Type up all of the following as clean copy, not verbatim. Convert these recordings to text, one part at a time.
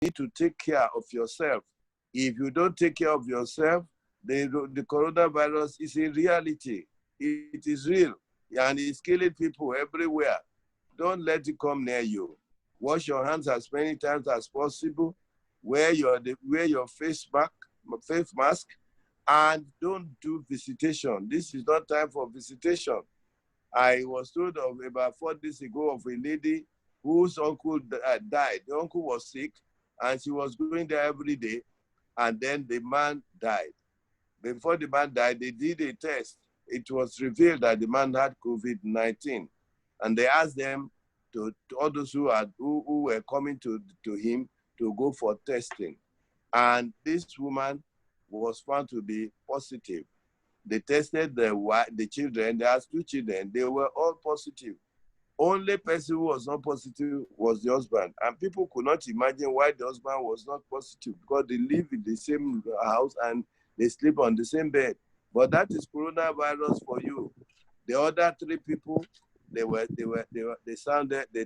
need to take care of yourself. If you don't take care of yourself, the coronavirus is a reality. It is real, and it's killing people everywhere. Don't let it come near you. Wash your hands as many times as possible. Wear your face mask, and don't do visitation. This is not time for visitation. I was told of about 4 days ago of a lady whose uncle died. The uncle was sick, and she was going there every day, and then the man died. Before the man died, they did a test. It was revealed that the man had COVID-19, and they asked them to all those who were coming to him to go for testing. And this woman was found to be positive. They tested the children. They had 2 children. They were all positive. Only person who was not positive was the husband. And people could not imagine why the husband was not positive, because they live in the same house and they sleep on the same bed. But that is coronavirus for you. The other 3 people, they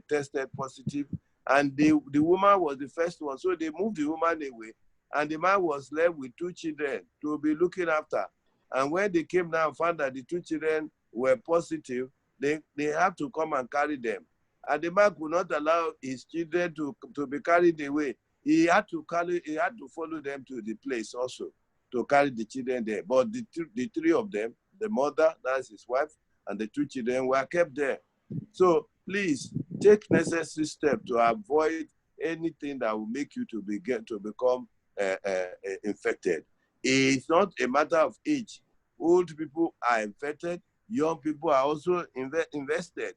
tested positive, and the woman was the first one. So they moved the woman away, and the man was left with 2 children to be looking after. And when they came down and found that the 2 children were positive, they have to come and carry them. And the man could not allow his children to be carried away. He had to follow them to the place also to carry the children there. But the 3 of them, the mother, that's his wife, and the 2 children were kept there. So please take necessary steps to avoid anything that will make you to become infected. It's not a matter of age. Old people are infected. Young people are also invested.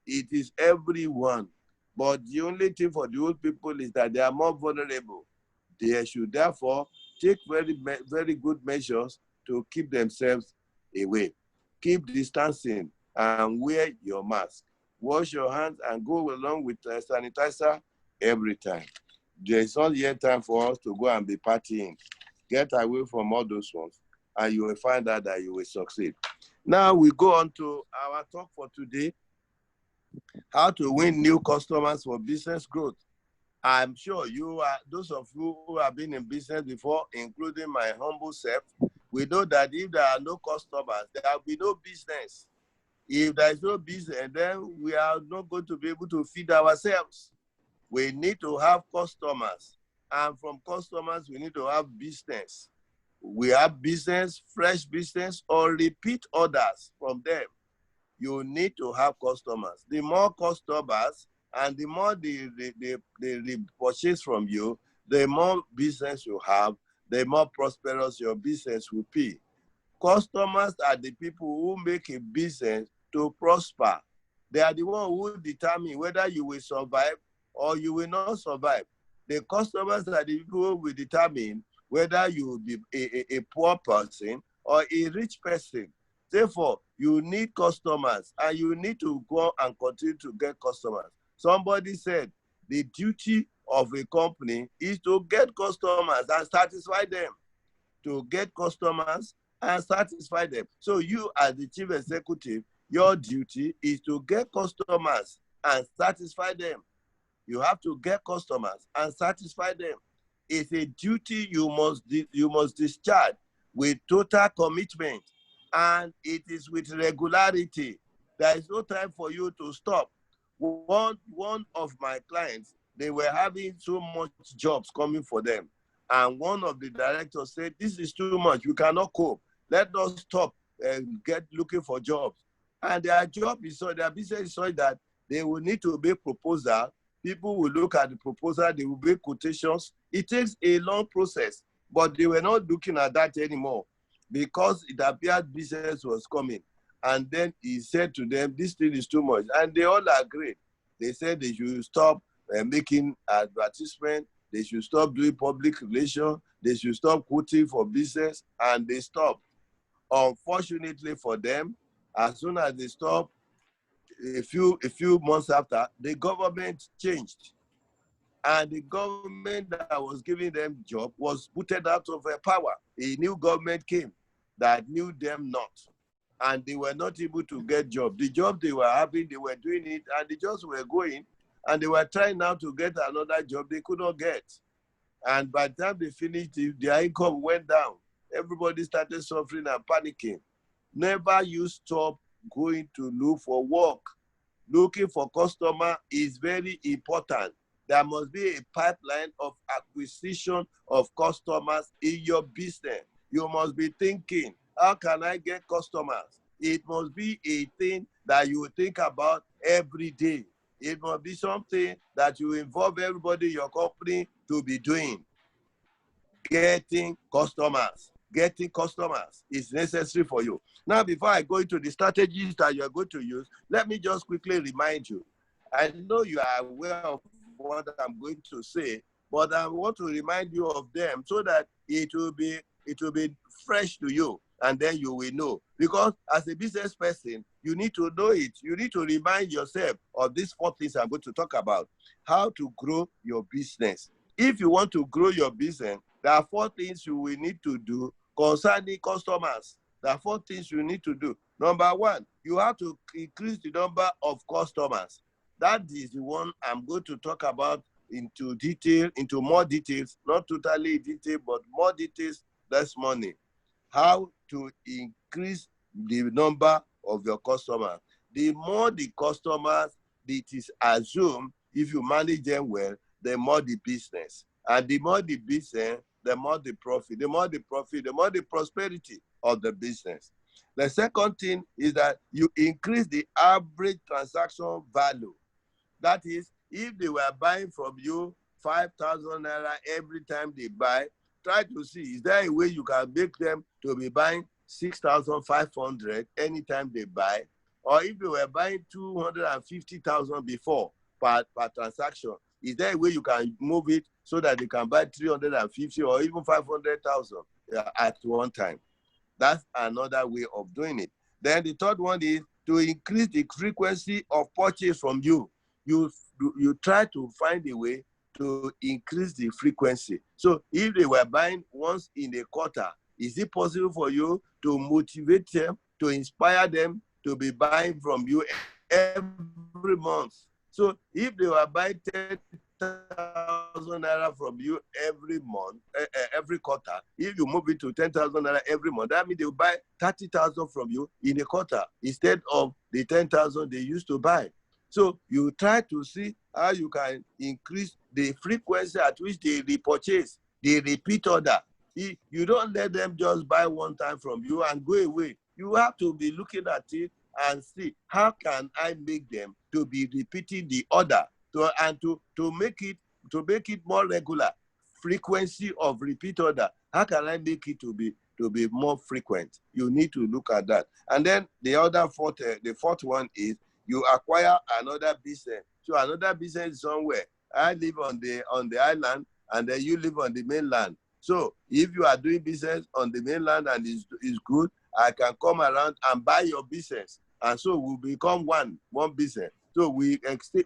It is everyone. But the only thing for the old people is that they are more vulnerable. They should therefore take very, very good measures to keep themselves away. Keep distancing and wear your mask. Wash your hands and go along with sanitizer every time. There is not yet time for us to go and be partying. Get away from all those ones, and you will find out that you will succeed. Now we go on to our talk for today, how to win new customers for business growth. I'm sure those of you who have been in business before, including my humble self, we know that if there are no customers, there will be no business. If there is no business, then we are not going to be able to feed ourselves. We need to have customers. And from customers, we need to have business. We have business, fresh business, or repeat orders from them. You need to have customers. The more customers and the more they purchase from you, the more business you have, the more prosperous your business will be. Customers are the people who make a business to prosper. They are the ones who determine whether you will survive or you will not survive. The customers are the people who will determine whether you will be a poor person or a rich person. Therefore, you need customers, and you need to go and continue to get customers. Somebody said the duty of a company is to get customers and satisfy them. To get customers and satisfy them. So you, as the chief executive, your duty is to get customers and satisfy them. You have to get customers and satisfy them. It's a duty you must discharge with total commitment, and it is with regularity. There is no time for you to stop. One of my clients, they were having so much jobs coming for them, and one of the directors said, "This is too much. We cannot cope. Let us stop and get looking for jobs." And their business is so that they will need to make proposal. People will look at the proposal, they will make quotations. It takes a long process, but they were not looking at that anymore because it appeared business was coming. And then he said to them, "This thing is too much." And they all agreed. They said they should stop making advertisement, they should stop doing public relations, they should stop quoting for business, and they stopped. Unfortunately for them, as soon as they stopped, a few months after, the government changed. And the government that was giving them job was booted out of power. A new government came that knew them not. And they were not able to get job. The job they were having, they were doing it, and the jobs were going, and they were trying now to get another job they could not get. And by the time they finished, their income went down. Everybody started suffering and panicking. Never you stop going to look for work. Looking for customer is very important. There must be a pipeline of acquisition of customers in your business. You must be thinking, how can I get customers? It must be a thing that you think about every day. It must be something that you involve everybody in your company to be doing. Getting customers. Getting customers is necessary for you. Now, before I go into the strategies that you are going to use, let me just quickly remind you. I know you are aware of what I'm going to say, but I want to remind you of them so that it will be fresh to you, and then you will know. Because as a business person, you need to know it. You need to remind yourself of these 4 things I'm going to talk about. How to grow your business. If you want to grow your business, there are 4 things you will need to do concerning customers. There are 4 things you need to do. Number 1, you have to increase the number of customers. That is the one I'm going to talk about into more details, not totally detail, but more details this morning. How to increase the number of your customers. The more the customers, it is assumed, if you manage them well, the more the business. And the more the business, the more the profit. The more the profit, the more the prosperity of the business. The second thing is that you increase the average transaction value. That is, if they were buying from you 5,000 naira every time they buy, try to see, is there a way you can make them to be buying 6,500 anytime they buy? Or if they were buying 250,000 before per transaction, is there a way you can move it so that they can buy 350 or even 500,000 at one time? That's another way of doing it. Then the third one is to increase the frequency of purchase from you. You try to find a way to increase the frequency. So if they were buying once in a quarter, is it possible for you to motivate them, to inspire them to be buying from you every month? So if they were buying 10,000 naira from you every month, every quarter, if you move it to 10,000 naira every month, that means they will buy 30,000 from you in a quarter instead of the 10,000 they used to buy. So you try to see how you can increase the frequency at which they repurchase, the repeat order. You don't let them just buy one time from you and go away. You have to be looking at it and see, how can I make them to be repeating the order to make it more regular, frequency of repeat order. How can I make it to be more frequent? You need to look at that. And then the fourth one is you acquire another business. So another business is somewhere. I live on the island, and then you live on the mainland. So if you are doing business on the mainland and is good, I can come around and buy your business. And so we become one business. So we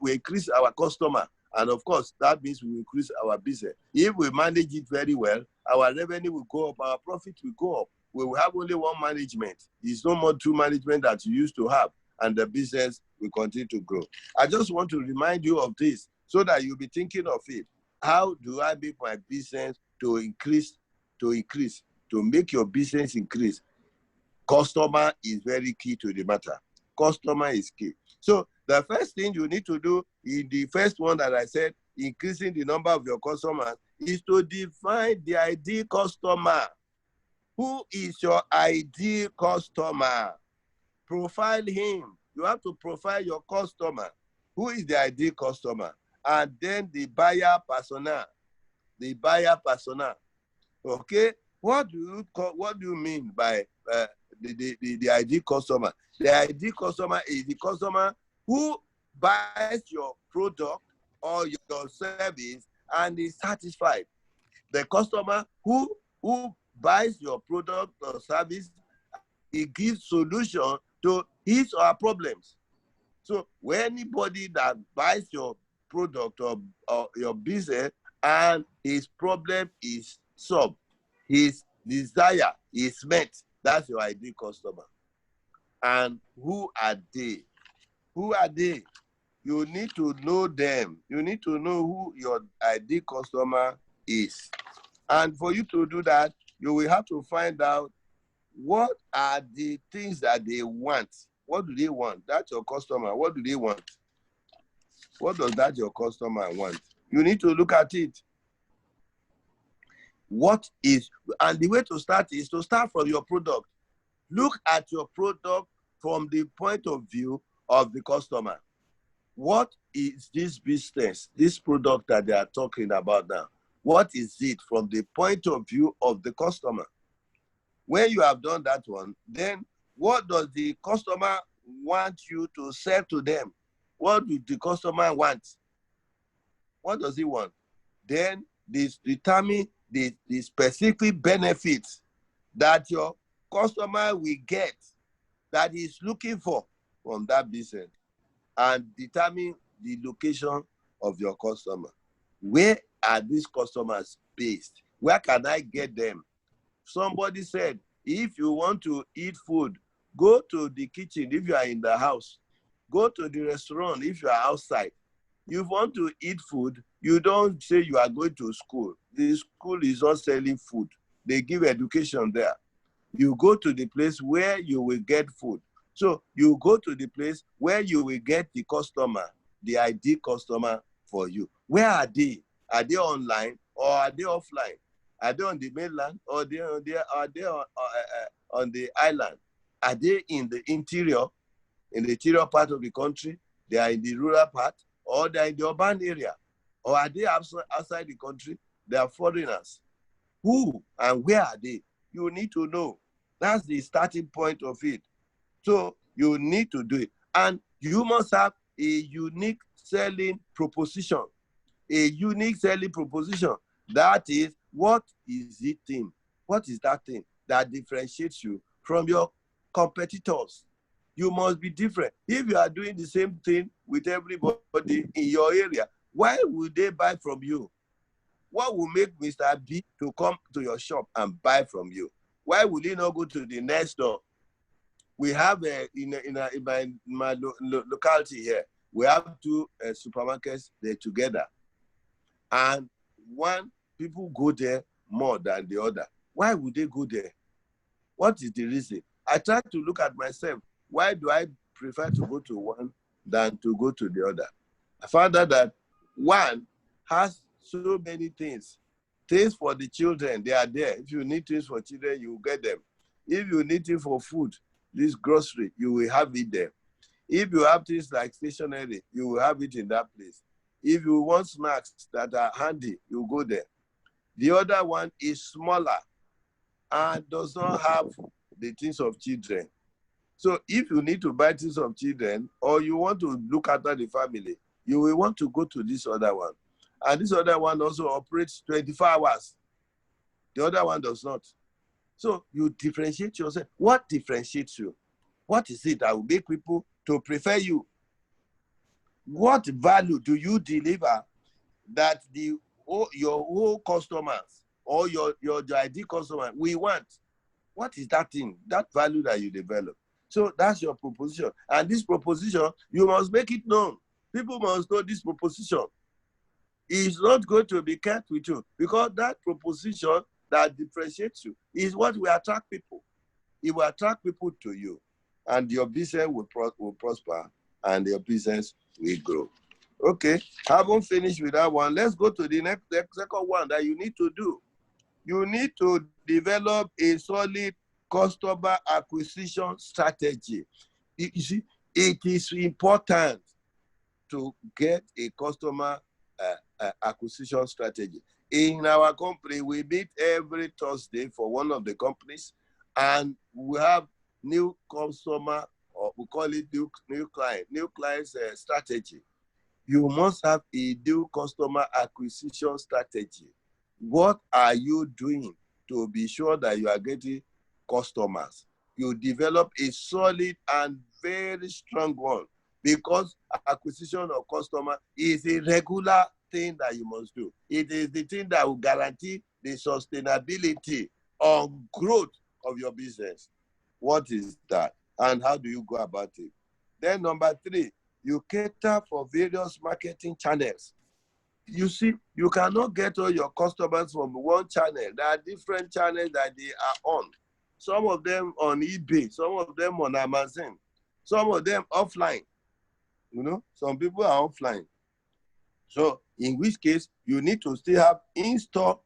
increase our customer. And of course, that means we increase our business. If we manage it very well, our revenue will go up, our profit will go up. We will have only one management. It's no more two management that you used to have, and the business will continue to grow. I just want to remind you of this so that you'll be thinking of it. How do I make my business to make your business increase? Customer is very key to the matter. Customer is key. So the first thing you need to do in the first one that I said, increasing the number of your customers, is to define the ideal customer. Who is your ideal customer? Profile him. You have to profile your customer. Who is the ideal customer? And then the buyer persona. The buyer persona. Okay? What do you mean by the ideal customer? The ideal customer is the customer who buys your product or your service and is satisfied. The customer who buys your product or service, he gives solution to his or her problems. So when anybody that buys your product or your business and his problem is solved, his desire is met, that's your ideal customer. And who are they? Who are they? You need to know them. You need to know who your ideal customer is. And for you to do that, you will have to find out what are the things that they want. What do they want? That's your customer. What do they want? What does that your customer want? You need to look at it. What is, and the way to start is to start from your product. Look at your product from the point of view of the customer. What is this business, this product that they are talking about now? What is it from the point of view of the customer? When you have done that one, then what does the customer want you to sell to them? What do the customer want? What does he want? Then this determine the specific benefits that your customer will get, that he's looking for from that business, and determine the location of your customer. Where are these customers based? Where can I get them? Somebody said, if you want to eat food, go to the kitchen if you are in the house. Go to the restaurant if you are outside. You want to eat food, you don't say you are going to school. The school is not selling food. They give education there. You go to the place where you will get food. So you go to the place where you will get the customer, the ideal customer for you. Where are they? Are they online or are they offline? Are they on the mainland or are they on the island? Are they in the interior part of the country? They are in the rural part, or they are in the urban area? Or are they outside the country? They are foreigners. Who and where are they? You need to know. That's the starting point of it. So you need to do it. And you must have a unique selling proposition. A unique selling proposition. That is, what is it thing? What is that thing that differentiates you from your competitors? You must be different. If you are doing the same thing with everybody in your area, why would they buy from you? What will make Mr. B to come to your shop and buy from you? Why would he not go to the next door? We have in my locality here, we have two supermarkets there together, and one people go there more than the other. Why would they go there? What is the reason? I try to look at myself. Why do I prefer to go to one than to go to the other? I found out that one has so many things. Things for the children, they are there. If you need things for children, you will get them. If you need things for food, this grocery, you will have it there. If you have things like stationery, you will have it in that place. If you want snacks that are handy, you go there. The other one is smaller and does not have the things of children. So if you need to buy things of children or you want to look after the family, you will want to go to this other one. And this other one also operates 24 hours. The other one does not. So you differentiate yourself. What differentiates you? What is it that will make people to prefer you? What value do you deliver that your whole customers or your ideal customer we want? What is that thing, that value that you develop? So that's your proposition. And this proposition, you must make it known. People must know this proposition. It's not going to be kept with you because that proposition that differentiates you is what will attract people. It will attract people to you, and your business will prosper, and your business will grow. Okay, haven't finished with that one. Let's go to the second one that you need to do. You need to develop a solid customer acquisition strategy. You see, it is important to get a customer acquisition strategy. In our company, we meet every Thursday for one of the companies, and we have new customer, or we call it new clients strategy. You must have a new customer acquisition strategy. What are you doing to be sure that you are getting customers? You develop a solid and very strong one, because acquisition of customer is a regular thing that you must do. It is the thing that will guarantee the sustainability or growth of your business. What is that? And how do you go about it? Then number 3, you cater for various marketing channels. you see, you cannot get all your customers from one channel. There are different channels that they are on. Some of them on eBay, some of them on Amazon, some of them offline. You know, some people are offline. So in which case, you need to still have in-store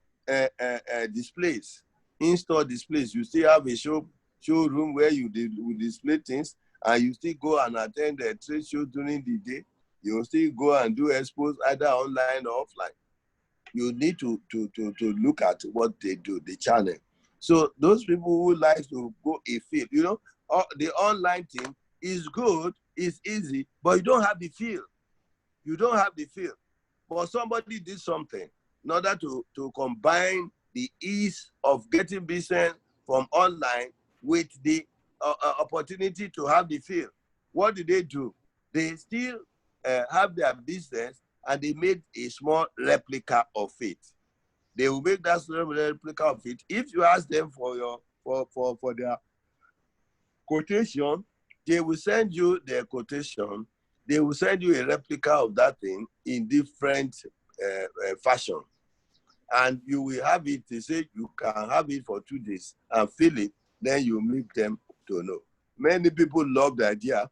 displays. In-store displays. You still have a showroom where you display things, and you still go and attend a trade show during the day. You still go and do expos either online or offline. You need to look at what they do, the channel. So those people who like to go a field, you know, the online thing is good, it's easy, but you don't have the feel. You don't have the feel. But somebody did something in order to combine the ease of getting business from online with the opportunity to have the feel. What did they do? They still have their business, and they made a small replica of it. They will make that small replica of it. If you ask them for their quotation, they will send you their quotation. They will send you a replica of that thing in different fashion. And you will have it. They say you can have it for 2 days and feel it. Then you make them to know. Many people love the idea.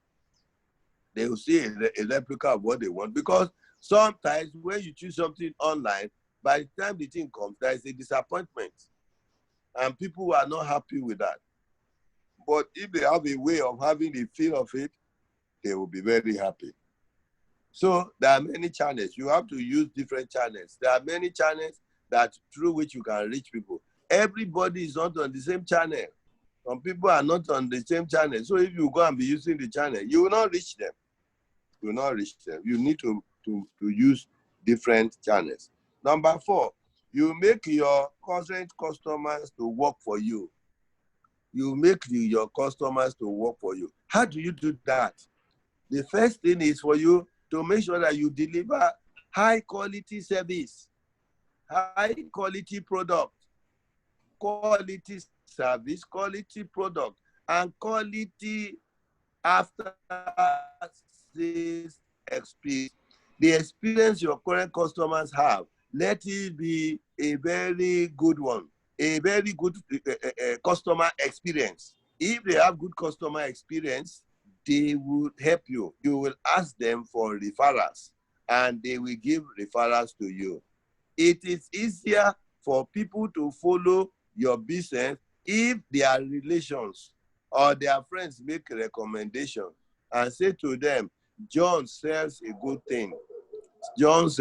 They will see a replica of what they want, because sometimes when you choose something online, by the time the thing comes, there is a disappointment. And people are not happy with that. But if they have a way of having the feel of it, they will be very happy. So there are many channels. You have to use different channels. There are many channels that through which you can reach people. Everybody is not on the same channel. Some people are not on the same channel. So if you go and be using the channel, you will not reach them. You will not reach them. You need to use different channels. Number 4, you make your current customers to work for you. You make your customers to work for you. How do you do that? The first thing is for you to make sure that you deliver high quality service, high quality product, quality service, quality product, and quality after sales experience. The experience your current customers have, let it be a very good one, a very good customer experience. If they have good customer experience, they will help you. You will ask them for referrals, and they will give referrals to you. It is easier for people to follow your business if their relations or their friends make a recommendation and say to them, John sells a good thing. John's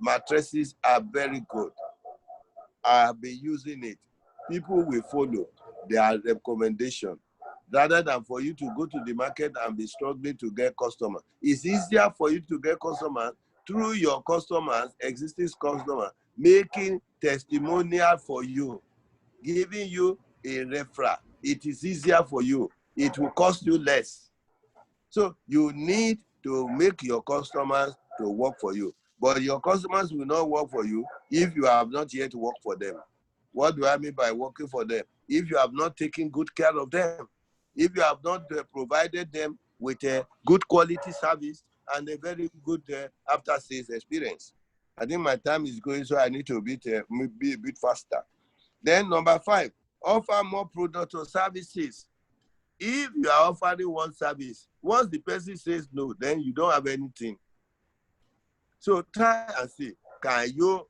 mattresses are very good. I have been using it. People will follow their recommendation rather than for you to go to the market and be struggling to get customers. It's easier for you to get customers through your customers, existing customers, making testimonial for you, giving you a referral. It is easier for you. It will cost you less. So you need to make your customers to work for you. But your customers will not work for you if you have not yet worked for them. What do I mean by working for them? If you have not taken good care of them, if you have not provided them with a good quality service and a very good after-sales experience. I think my time is going, so I need to be a bit faster. Then number 5, offer more products or services. If you are offering one service, once the person says no, then you don't have anything. So try and see, can you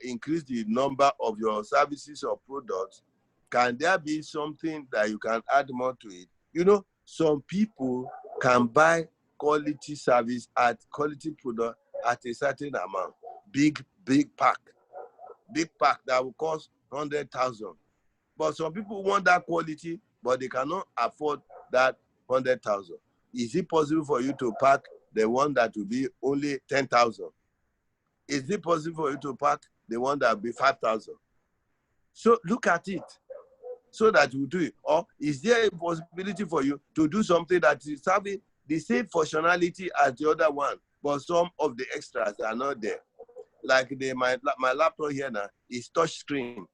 increase the number of your services or products? Can there be something that you can add more to it? You know, some people can buy quality service at quality product at a certain amount. Big pack that will cost 100,000. But some people want that quality, but they cannot afford that 100,000. Is it possible for you to pack the one that will be only 10,000? Is it possible for you to pack the one that will be 5,000? So look at it so that you do it. Or is there a possibility for you to do something that is having the same functionality as the other one, but some of the extras are not there? Like my laptop here now is touch screen.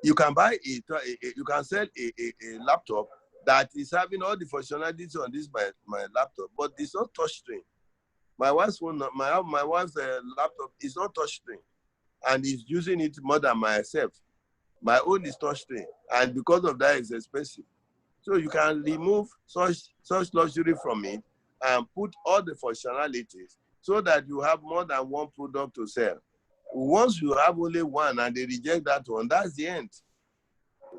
You can buy you can sell a laptop that is having all the functionalities on this my laptop, but it's not touch screen. My wife's phone, my wife's laptop is not touchscreen, and is using it more than myself. My own is touchscreen, and because of that, it's expensive. So you can remove such luxury from it and put all the functionalities so that you have more than one product to sell. Once you have only one and they reject that one, that's the end.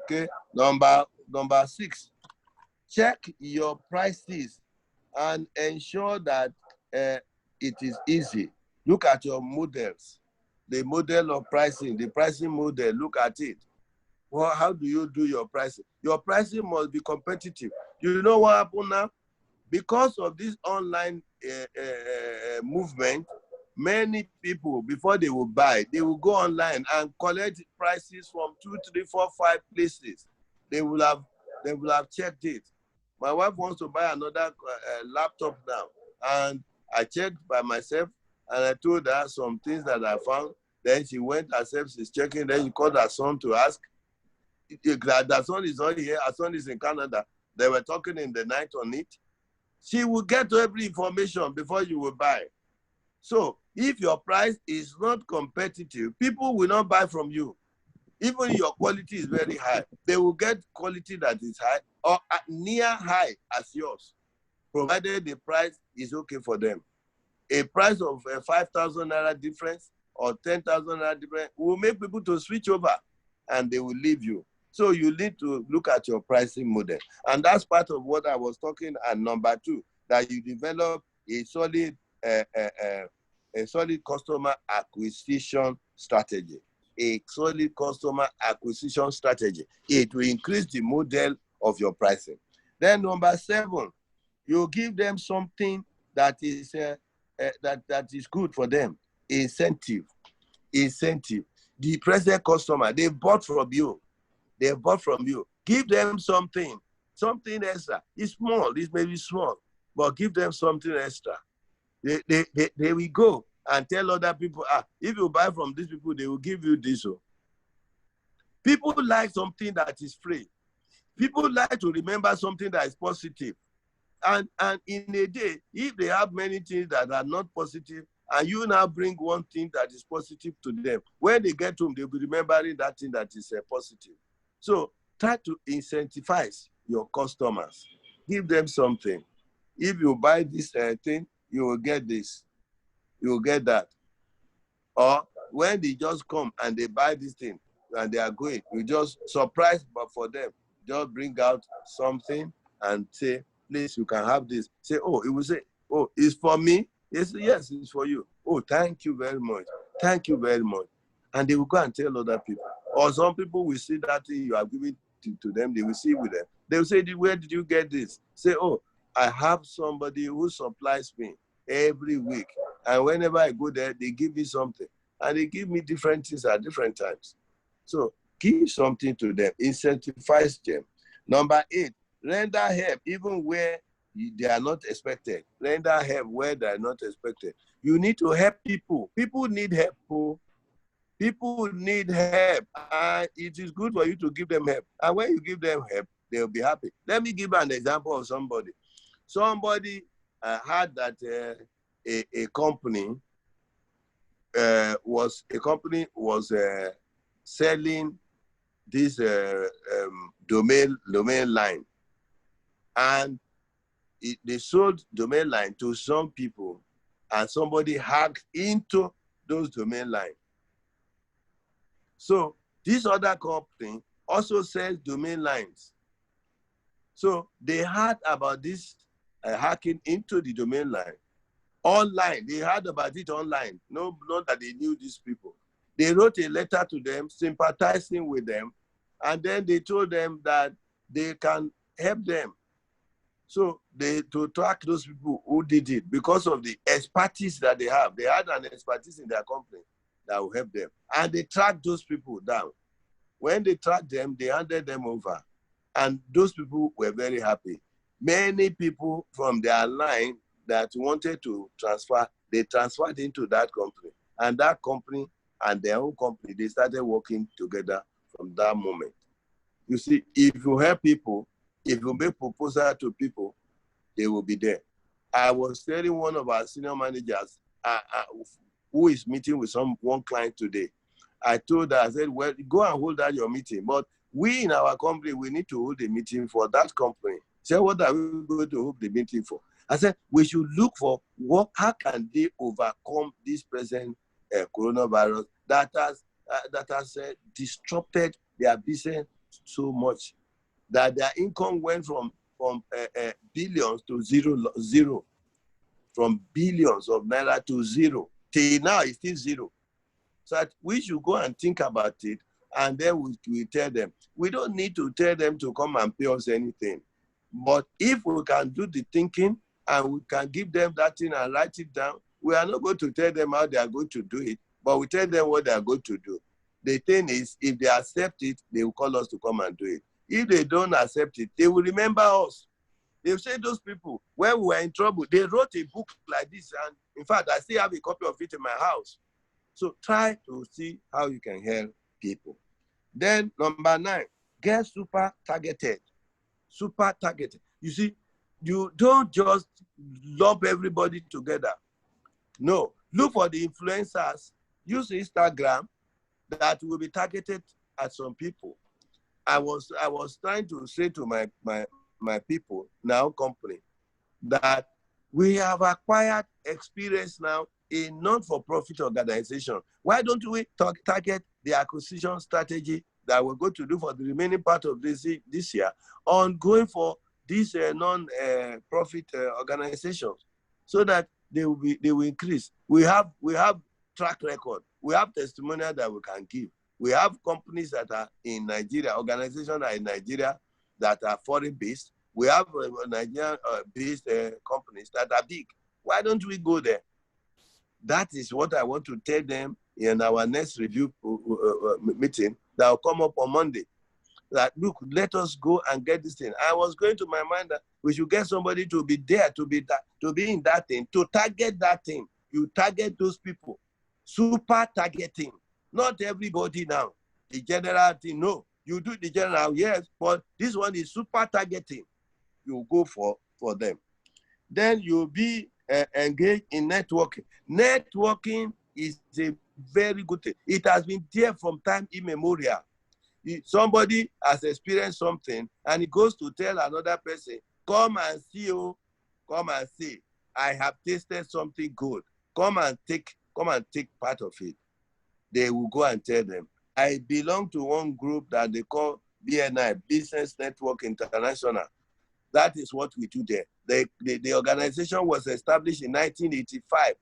Okay. Number 6, check your prices and ensure that it is easy. Look at your models, the model of pricing, the pricing model. Look at it. Well, how do you do your pricing? Your pricing must be competitive. You know what happened now? Because of this online movement, many people, before they will buy, they will go online and collect prices from 2, 3, 4, 5 places. They will have checked it. My wife wants to buy another laptop now, and I checked by myself, and I told her some things that I found. Then she went herself, she's checking. Then she called her son to ask. Her son is not here. Her son is in Canada. They were talking in the night on it. She will get to every information before you will buy. So if your price is not competitive, people will not buy from you. Even your quality is very high, they will get quality that is high or near high as yours, provided the price is okay for them. A price of 5,000 naira difference or 10,000 naira difference will make people to switch over, and they will leave you. So you need to look at your pricing model. And that's part of what I was talking. And number 2, that you develop a solid customer acquisition strategy. A solid customer acquisition strategy. It will increase the model of your pricing. Then number 7, you give them something that is that is good for them. Incentive. The present customer, they bought from you. Give them something extra. It's small. It may be small, but give them something extra. They will go and tell other people, if you buy from these people, they will give you this. People like something that is free. People like to remember something that is positive. And in a day, if they have many things that are not positive, and you now bring one thing that is positive to them, when they get home, they'll be remembering that thing that is positive. So try to incentivize your customers. Give them something. If you buy this thing, you will get this. You will get that. Or when they just come and they buy this thing and they are going, you just surprise, but for them, just bring out something and say, please, you can have this. Say, it will say, it's for me? Yes, it's for you. Oh, thank you very much. Thank you very much. And they will go and tell other people. Or some people will see that thing you are giving to them, they will see with them. They will say, where did you get this? Say, I have somebody who supplies me every week. And whenever I go there, they give me something. And they give me different things at different times. So give something to them. Incentivize them. Number 8, render help even where they are not expected. Render help where they are not expected. You need to help people. People need help. People need help. And it is good for you to give them help. And when you give them help, they'll be happy. Let me give an example of somebody. Somebody had that a company was selling this domain line, and they sold domain line to some people, and somebody hacked into those domain line. So this other company also sells domain lines. So they heard about this hacking into the domain line online. They heard about it online. No, not that they knew these people. They wrote a letter to them, sympathizing with them, and then they told them that they can help them. So to track those people who did it because of the expertise that they have. They had an expertise in their company that will help them. And they tracked those people down. When they tracked them, they handed them over. And those people were very happy. Many people from their line that wanted to transfer, they transferred into that company. And that company and their own company, they started working together from that moment. You see, if you help people, if you make proposal to people, they will be there. I was telling one of our senior managers who is meeting with one client today. I told her, I said, well, go and hold out your meeting. But we in our company, we need to hold a meeting for that company. Say, what are we going to hold the meeting for? I said, we should look for how can they overcome this present coronavirus that has disrupted their business so much that their income went from billions to zero, from billions of naira to zero. Till now, it's still zero. So that we should go and think about it, and then we tell them. We don't need to tell them to come and pay us anything. But if we can do the thinking and we can give them that thing and write it down, we are not going to tell them how they are going to do it, but we tell them what they are going to do. The thing is, if they accept it, they will call us to come and do it. If they don't accept it, they will remember us. They'll say those people, when we were in trouble, they wrote a book like this. And in fact, I still have a copy of it in my house. So try to see how you can help people. Then number 9, get super targeted. Super targeted. You see, you don't just lump everybody together. No, look for the influencers. Use Instagram that will be targeted at some people. I was trying to say to my people, now company, that we have acquired experience now in not-for-profit organization. Why don't we target the acquisition strategy that we're going to do for the remaining part of this year on going for these non-profit organizations, so that they will increase. We have track record. We have testimonial that we can give. We have companies that are in Nigeria, organizations that are in Nigeria that are foreign-based. We have Nigerian-based companies that are big. Why don't we go there? That is what I want to tell them in our next review meeting that will come up on Monday. That, look, let us go and get this thing. I was going to my mind that we should get somebody to be there, to be in that thing, to target that thing. You target those people. Super targeting. Not everybody now. The general thing, no. You do the general, yes, but this one is super targeting. You go for them. Then you'll be engaged in networking. Networking is a very good thing. It has been there from time immemorial. Somebody has experienced something and he goes to tell another person, come and see, come and see. I have tasted something good. Come and take part of it. They will go and tell them. I belong to one group that they call BNI, Business Network International. That is what we do there. The organization was established in 1985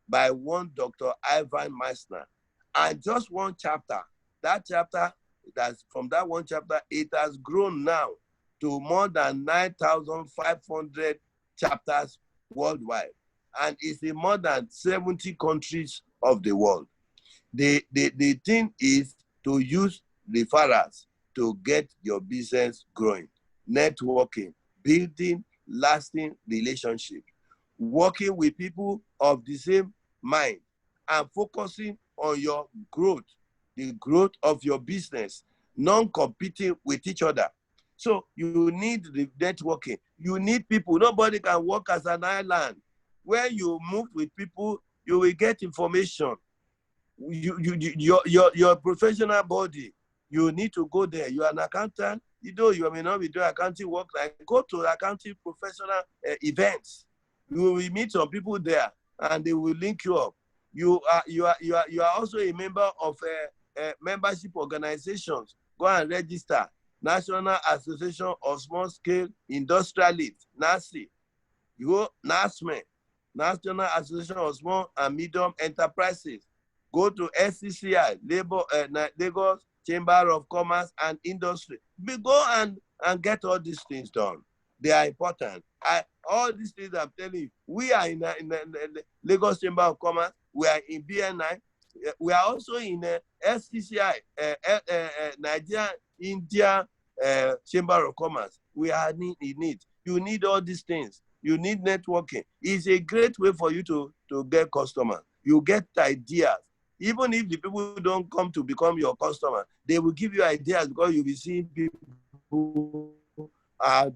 by one Dr. Ivan Meissner. And just one chapter, from that one chapter, it has grown now to more than 9,500 chapters worldwide. And it's in more than 70 countries of the world. The thing is to use referrals to get your business growing, networking, building lasting relationships, working with people of the same mind, and focusing on your growth, the growth of your business, non-competing with each other. So you need the networking. You need people. Nobody can work as an island. When you move with people, you will get information. Your professional body, you need to go there. You are an accountant. You may not be doing accounting work. Like, go to accounting professional events. You will meet some people there, and they will link you up. You are also a member of membership organizations. Go and register. National Association of Small Scale Industrialists, NASI. You go NASME, National Association of Small and Medium Enterprises. Go to SCCI, Lagos Chamber of Commerce and Industry. Go and get all these things done. They are important. All these things I'm telling you, we are in the Lagos Chamber of Commerce. We are in BNI. We are also in SCCI, Nigeria, India Chamber of Commerce. We are in it. You need all these things. You need networking. It's a great way for you to get customers. You get ideas. Even if the people don't come to become your customer, they will give you ideas because you'll be seeing people who are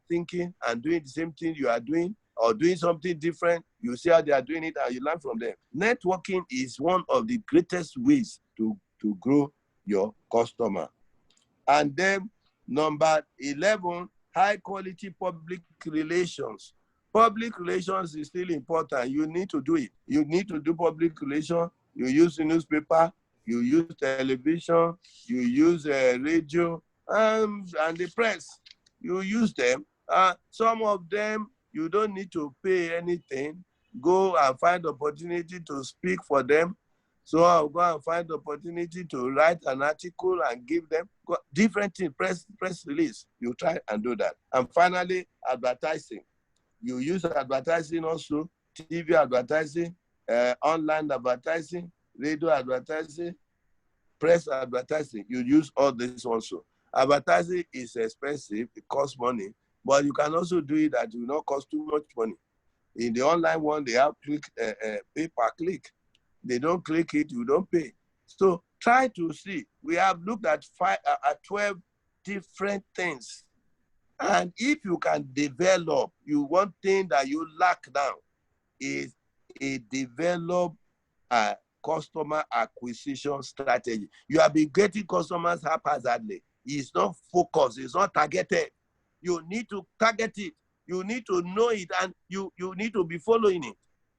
thinking and doing the same thing you are doing. or doing something different, you see how they are doing it and you learn from them. Networking is one of the greatest ways to grow your customer. And then number 11, high quality public relations. Public relations is still important. You need to do it. You need to do public relations. You use the newspaper, you use television, you use radio, and the press. You use them. Some of them, you don't need to pay anything. Go and find opportunity to speak for them. So I'll go and find the opportunity to write an article and give them different things, press release. You try and do that. And finally, advertising. You use advertising also, TV advertising, online advertising, radio advertising, press advertising. You use all this also. Advertising is expensive, it costs money, but you can also do it that will not cost too much money. In the online one, they have pay per click. They don't click it, you don't pay. So try to see. We have looked at 12 different things. And if you can develop, one thing that you lack now is a developed customer acquisition strategy. You have been getting customers haphazardly. It's not focused, it's not targeted. You need to target it. You need to know it, and you need to be following it.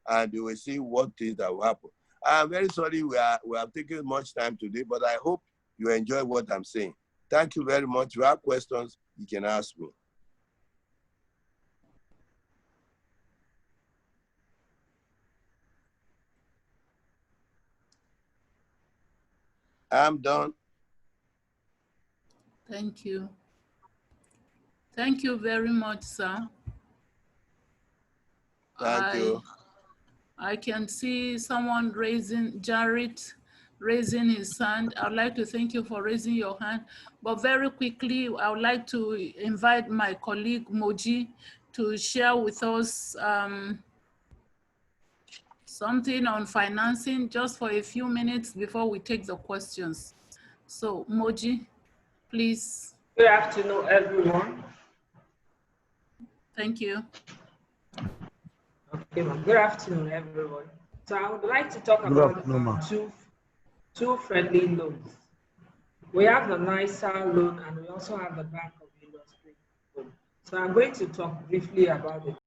And you will see what things that will happen. I'm very sorry we have taken much time today, but I hope you enjoy what I'm saying. Thank you very much. If you have questions, you can ask me. I'm done. Thank you. Thank you very much, sir. Thank you. I can see someone Jared raising his hand. I'd like to thank you for raising your hand. But very quickly, I would like to invite my colleague Moji to share with us something on financing just for a few minutes before we take the questions. So Moji, please. Good afternoon, everyone. Thank you. Okay, ma'am. Good afternoon, everyone. So I would like to talk about two friendly loans. We have the NISA loan and we also have the Bank of Industry loan. So I'm going to talk briefly about the